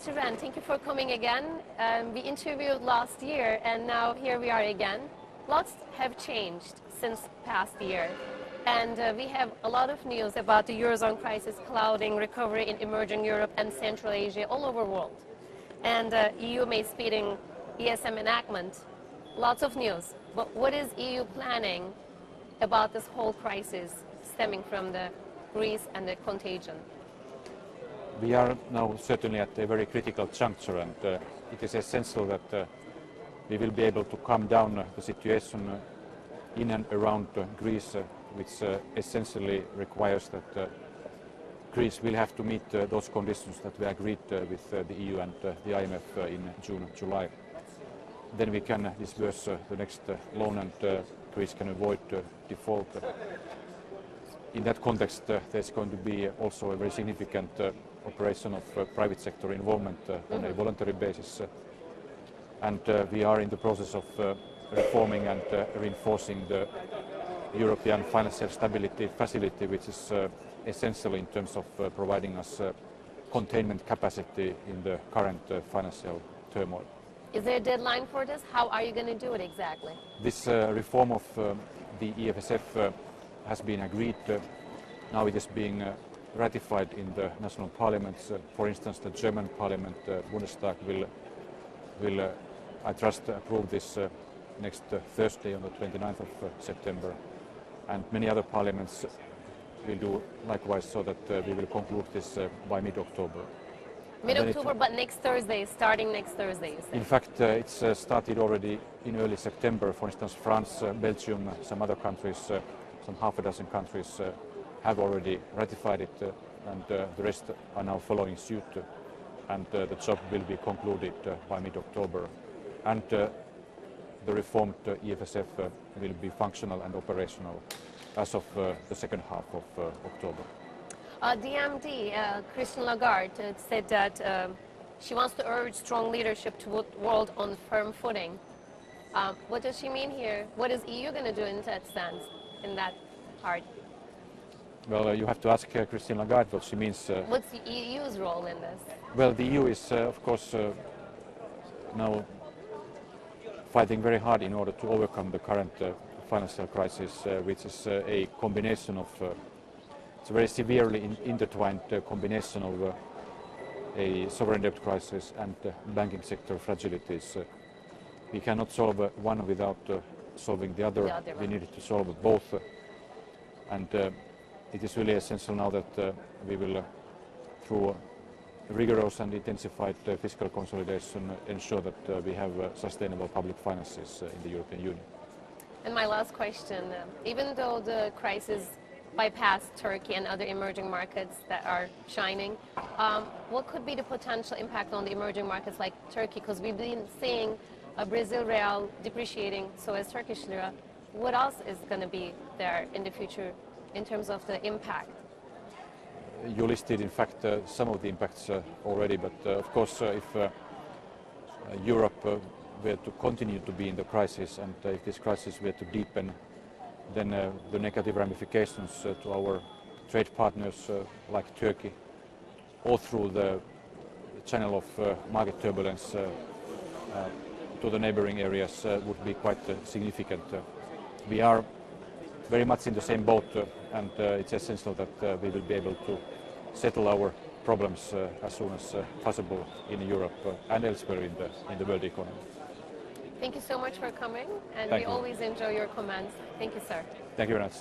Mr. Rehn, thank you for coming again. We interviewed last year and now here we are again. Lots have changed since past year. And we have a lot of news about the Eurozone crisis clouding recovery in emerging Europe and Central Asia all over the world. And EU may speeding ESM enactment. Lots of news. But what is EU planning about this whole crisis stemming from the Greece and the contagion? We are now certainly at a very critical juncture, and it is essential that we will be able to calm down the situation in and around Greece, which essentially requires that Greece will have to meet those conditions that we agreed with the EU and the IMF in June, July. Then we can disburse the next loan and Greece can avoid default. In that context, there's going to be also a very significant operation of private sector involvement on a voluntary basis. And we are in the process of reforming and reinforcing the European Financial Stability Facility, which is essential in terms of providing us containment capacity in the current financial turmoil. Is there a deadline for this? How are you going to do it exactly? This reform of the EFSF has been agreed. Now it is being ratified in the national parliaments. For instance, the German parliament, Bundestag, will I trust, approve this next Thursday on the 29th of September. And many other parliaments will do likewise, so that we will conclude this by mid-October. Mid-October, but next Thursday, starting next Thursday, you say? In fact, it's started already in early September. For instance, France, Belgium, some other countries, some half a dozen countries have already ratified it, and the rest are now following suit, and the job will be concluded by mid-October. And the reformed EFSF will be functional and operational as of the second half of October. DMD, Christine Lagarde, said that she wants to urge strong leadership to put the world on firm footing. What does she mean here? What is EU going to do in that sense, in that part? Well, you have to ask Christine Lagarde what she means. What's the EU's role in this? Well, the EU is, of course, now fighting very hard in order to overcome the current financial crisis, which is a combination of, it's a very severely intertwined combination of a sovereign debt crisis and banking sector fragilities. We cannot solve one without solving the other. We need to solve both. And it is really essential now that we will, through rigorous and intensified fiscal consolidation, ensure that we have sustainable public finances in the European Union. And my last question, even though the crisis bypassed Turkey and other emerging markets that are shining, what could be the potential impact on the emerging markets like Turkey? Because we've been seeing Brazil real depreciating, so is Turkish lira. What else is going to be there in the future in terms of the impact? You listed, in fact, some of the impacts already, but of course, if Europe were to continue to be in the crisis, and if this crisis were to deepen, then the negative ramifications to our trade partners like Turkey, all through the channel of market turbulence to the neighboring areas would be quite significant. We are very much in the same boat, and it's essential that we will be able to settle our problems as soon as possible in Europe and elsewhere in the world economy. Thank you so much for coming, and Thank we you. always enjoy your comments. Thank you, sir. Thank you very much.